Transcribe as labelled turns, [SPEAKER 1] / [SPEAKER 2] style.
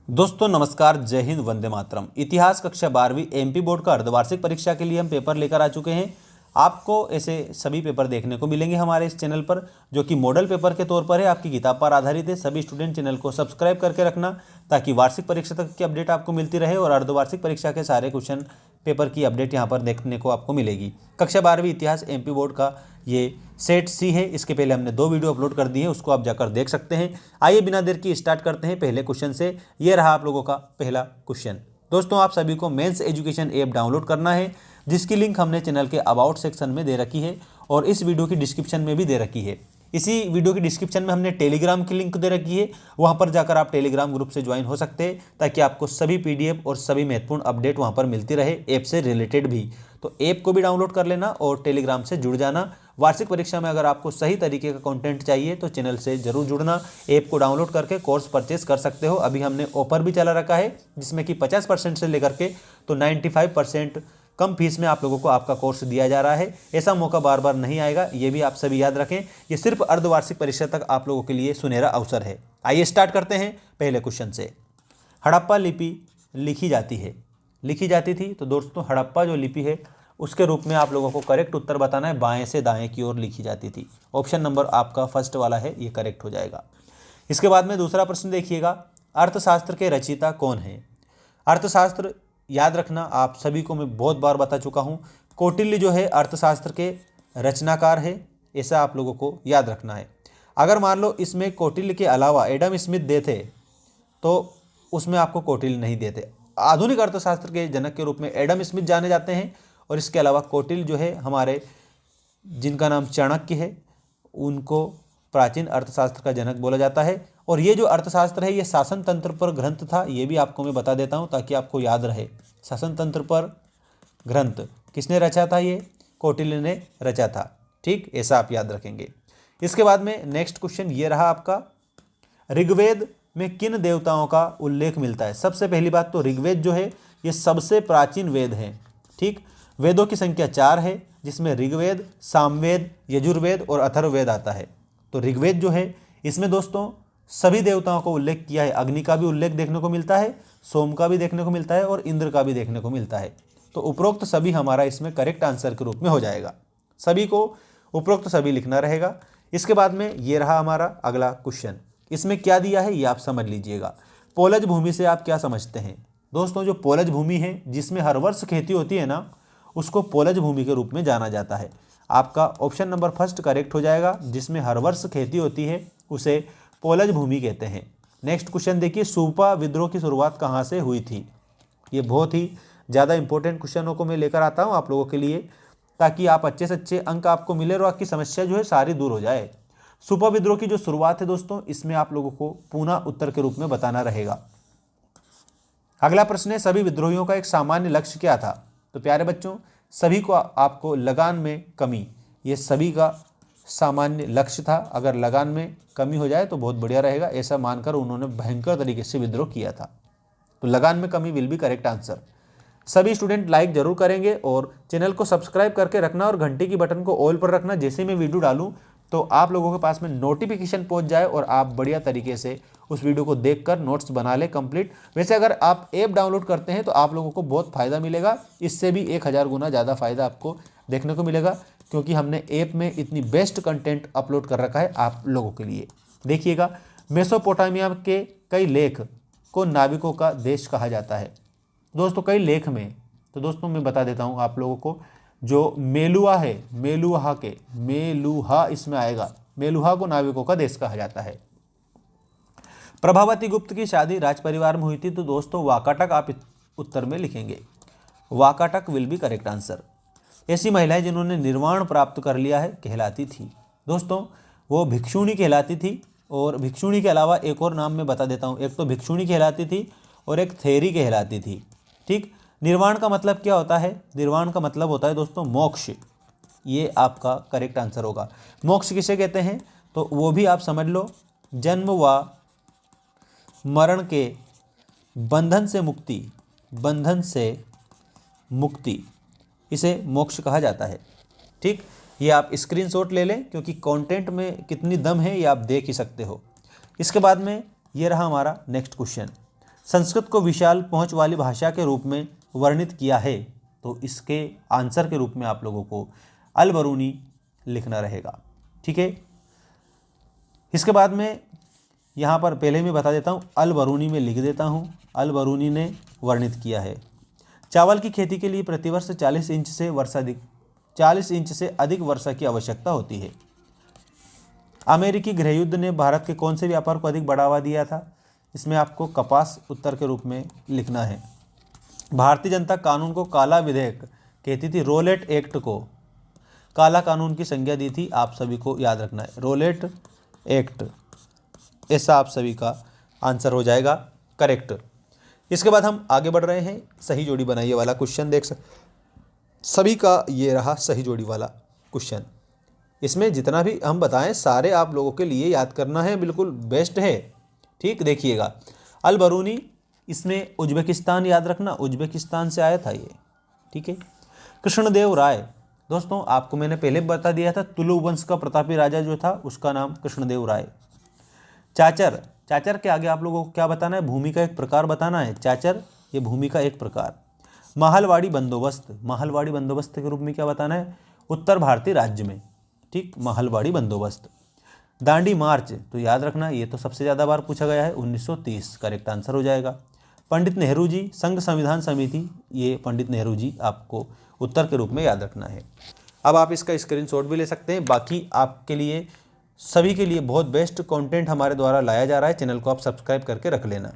[SPEAKER 1] दोस्तों नमस्कार, जय हिंद, वंदे मातरम। इतिहास कक्षा 12वीं एमपी बोर्ड का अर्धवार्षिक परीक्षा के लिए हम पेपर लेकर आ चुके हैं। आपको ऐसे सभी पेपर देखने को मिलेंगे हमारे इस चैनल पर, जो कि मॉडल पेपर के तौर पर है, आपकी किताब पर आधारित है। सभी स्टूडेंट चैनल को सब्सक्राइब करके रखना ताकि वार्षिक परीक्षा तक की अपडेट आपको मिलती रहे और अर्धवार्षिक परीक्षा के सारे क्वेश्चन पेपर की अपडेट यहाँ पर देखने को आपको मिलेगी। कक्षा 12वीं इतिहास एमपी बोर्ड का ये सेट सी है। इसके पहले हमने 2 वीडियो अपलोड कर दी है, उसको आप जाकर देख सकते हैं। आइए बिना देर की स्टार्ट करते हैं पहले क्वेश्चन से। ये रहा आप लोगों का पहला क्वेश्चन। दोस्तों आप सभी को मेंस एजुकेशन ऐप डाउनलोड करना है, जिसकी लिंक हमने चैनल के अबाउट सेक्शन में दे रखी है और इस वीडियो की डिस्क्रिप्शन में भी दे रखी है। इसी वीडियो की डिस्क्रिप्शन में हमने टेलीग्राम की लिंक दे रखी है, वहां पर जाकर आप टेलीग्राम ग्रुप से ज्वाइन हो सकते हैं ताकि आपको सभी पीडीएफ और सभी महत्वपूर्ण अपडेट वहां पर मिलती रहे, ऐप से रिलेटेड भी। तो ऐप को भी डाउनलोड कर लेना और टेलीग्राम से जुड़ जाना। वार्षिक परीक्षा में अगर आपको सही तरीके का कंटेंट चाहिए तो चैनल से जरूर जुड़ना। ऐप को डाउनलोड करके कोर्स परचेस कर सकते हो। अभी हमने ऑफर भी चला रखा है, जिसमें कि 50% से लेकर के तो 95% कम फीस में आप लोगों को आपका कोर्स दिया जा रहा है। ऐसा मौका बार बार नहीं आएगा, ये भी आप सभी याद रखें। ये सिर्फ अर्धवार्षिक परीक्षा तक आप लोगों के लिए सुनहरा अवसर है। आइए स्टार्ट करते हैं पहले क्वेश्चन से। हड़प्पा लिपि लिखी जाती थी। तो दोस्तों हड़प्पा जो लिपि है उसके रूप में आप लोगों को करेक्ट उत्तर बताना है। बाएं से दाएं की ओर लिखी जाती थी। ऑप्शन नंबर आपका फर्स्ट वाला है, ये करेक्ट हो जाएगा। इसके बाद में दूसरा प्रश्न देखिएगा, अर्थशास्त्र के रचयिता कौन है? अर्थशास्त्र याद रखना, आप सभी को मैं बहुत बार बता चुका हूँ। कौटिल्य जो है अर्थशास्त्र के रचनाकार है, ऐसा आप लोगों को याद रखना है। अगर मान लो इसमें कौटिल्य के अलावा एडम स्मिथ देते तो उसमें आपको कौटिल्य नहीं देते। आधुनिक अर्थशास्त्र के जनक के रूप में एडम स्मिथ जाने जाते हैं और इसके अलावा कौटिल्य जो है हमारे, जिनका नाम चाणक्य है, उनको प्राचीन अर्थशास्त्र का जनक बोला जाता है। और ये जो अर्थशास्त्र है ये शासन तंत्र पर ग्रंथ था, ये भी आपको मैं बता देता हूँ ताकि आपको याद रहे। शासन तंत्र पर ग्रंथ किसने रचा था? ये कौटिल्य ने रचा था। ठीक, ऐसा आप याद रखेंगे। इसके बाद में नेक्स्ट क्वेश्चन ये रहा आपका, ऋग्वेद में किन देवताओं का उल्लेख मिलता है? सबसे पहली बात तो ऋग्वेद जो है ये सबसे प्राचीन वेद है। ठीक, वेदों की संख्या 4 है, जिसमें ऋग्वेद, सामवेद, यजुर्वेद और अथर्ववेद आता है। तो ऋग्वेद जो है इसमें दोस्तों सभी देवताओं को उल्लेख किया है। अग्नि का भी उल्लेख देखने को मिलता है, सोम का भी देखने को मिलता है और इंद्र का भी देखने को मिलता है। तो उपरोक्त सभी हमारा इसमें करेक्ट आंसर के रूप में हो जाएगा। सभी को उपरोक्त सभी लिखना रहेगा। इसके बाद में ये रहा हमारा अगला क्वेश्चन। इसमें क्या दिया है ये आप समझ लीजिएगा। पोलज भूमि से आप क्या समझते हैं? दोस्तों जो पोलज भूमि है जिसमें हर वर्ष खेती होती है ना, उसको पोलज भूमि के रूप में जाना जाता है। आपका ऑप्शन नंबर फर्स्ट करेक्ट हो जाएगा। जिसमें हर वर्ष खेती होती है उसे पोलज भूमि कहते हैं। नेक्स्ट क्वेश्चन देखिए, सूपा विद्रोह की शुरुआत कहाँ से हुई थी? ये बहुत ही ज़्यादा इंपॉर्टेंट क्वेश्चनों को मैं लेकर आता हूँ आप लोगों के लिए, ताकि आप अच्छे से अच्छे अंक आपको मिले और आपकी समस्या जो है सारी दूर हो जाए। सूपा विद्रोह की जो शुरुआत है दोस्तों, इसमें आप लोगों को पुनः उत्तर के रूप में बताना रहेगा। अगला प्रश्न है, सभी विद्रोहियों का एक सामान्य लक्ष्य क्या था? तो प्यारे बच्चों, सभी को आपको लगान में कमी, ये सभी का सामान्य लक्ष्य था। अगर लगान में कमी हो जाए तो बहुत बढ़िया रहेगा, ऐसा मानकर उन्होंने भयंकर तरीके से विद्रोह किया था। तो लगान में कमी विल बी करेक्ट आंसर। सभी स्टूडेंट लाइक जरूर करेंगे और चैनल को सब्सक्राइब करके रखना और घंटी की बटन को ऑल पर रखना। जैसे मैं वीडियो डालूं तो आप लोगों के पास में नोटिफिकेशन पहुंच जाए और आप बढ़िया तरीके से उस वीडियो को देखकर नोट्स बना ले कंप्लीट। वैसे अगर आप ऐप डाउनलोड करते हैं तो आप लोगों को बहुत फ़ायदा मिलेगा, इससे भी 1000 गुना ज़्यादा फ़ायदा आपको देखने को मिलेगा, क्योंकि हमने ऐप में इतनी बेस्ट कंटेंट अपलोड कर रखा है आप लोगों के लिए। देखिएगा, मेसोपोटामिया के कई लेख को नाविकों का देश कहा जाता है। दोस्तों कई लेख में, तो दोस्तों मैं बता देता हूँ आप लोगों को, जो मेलुहा है, मेलुहा इसमें आएगा। मेलुहा को नाविकों का देश कहा जाता है। प्रभावती गुप्त की शादी राज परिवार में हुई थी। तो दोस्तों वाकाटक आप उत्तर में लिखेंगे। Vakataka will be correct answer. ऐसी महिलाएं जिन्होंने निर्वाण प्राप्त कर लिया है कहलाती थी। दोस्तों वो भिक्षुणी कहलाती थी, और भिक्षुणी के अलावा एक और नाम मैं बता देता हूँ। एक तो भिक्षुणी कहलाती थी और एक थेरी कहलाती थी। ठीक, निर्वाण का मतलब क्या होता है? निर्वाण का मतलब होता है दोस्तों मोक्ष। ये आपका करेक्ट आंसर होगा। मोक्ष किसे कहते हैं तो वो भी आप समझ लो, जन्म व मरण के बंधन से मुक्ति, इसे मोक्ष कहा जाता है। ठीक, ये आप स्क्रीनशॉट ले लें, क्योंकि कंटेंट में कितनी दम है ये आप देख ही सकते हो। इसके बाद में ये रहा हमारा नेक्स्ट क्वेश्चन। संस्कृत को विशाल पहुंच वाली भाषा के रूप में वर्णित किया है। तो इसके आंसर के रूप में आप लोगों को अल बरूनी लिखना रहेगा। ठीक है, इसके बाद में यहाँ पर पहले मैं बता देता हूँ, अल बरूनी में लिख देता हूँ, अल बरूनी ने वर्णित किया है। चावल की खेती के लिए प्रतिवर्ष 40 इंच से अधिक वर्षा की आवश्यकता होती है। अमेरिकी गृहयुद्ध ने भारत के कौन से व्यापार को अधिक बढ़ावा दिया था? इसमें आपको कपास उत्तर के रूप में लिखना है। भारतीय जनता कानून को काला विधेयक कहती थी, रोलेट एक्ट को काला कानून की संज्ञा दी थी। आप सभी को याद रखना है, रोलेट एक्ट, ऐसा आप सभी का आंसर हो जाएगा करेक्ट। इसके बाद हम आगे बढ़ रहे हैं, सही जोड़ी बनाइए वाला क्वेश्चन देख सभी का ये रहा सही जोड़ी वाला क्वेश्चन। इसमें जितना भी हम बताएं सारे आप लोगों के लिए याद करना है, बिल्कुल बेस्ट है। ठीक, देखिएगा, अल बरूनी, इसमें उज्बेकिस्तान याद रखना, उज्बेकिस्तान से आया था ये। ठीक है, कृष्णदेव राय, दोस्तों आपको मैंने पहले बता दिया था, तुलु वंश का प्रतापी राजा जो था उसका नाम कृष्णदेव राय। चाचर, चाचर के आगे आप लोगों को क्या बताना है? भूमि का एक प्रकार बताना है। चाचर ये भूमि का एक प्रकार। महलवाड़ी बंदोबस्त, महलवाड़ी बंदोबस्त के रूप में क्या बताना है? उत्तर भारतीय राज्य में। ठीक, महलवाड़ी बंदोबस्त। दांडी मार्च, तो याद रखना ये तो सबसे ज़्यादा बार पूछा गया है, 1930 करेक्ट आंसर हो जाएगा। पंडित नेहरू जी, संघ संविधान समिति, ये पंडित नेहरू जी आपको उत्तर के रूप में याद रखना है। अब आप इसका स्क्रीनशॉट भी ले सकते हैं। बाकी आपके लिए सभी के लिए बहुत बेस्ट कंटेंट हमारे द्वारा लाया जा रहा है, चैनल को आप सब्सक्राइब करके रख लेना।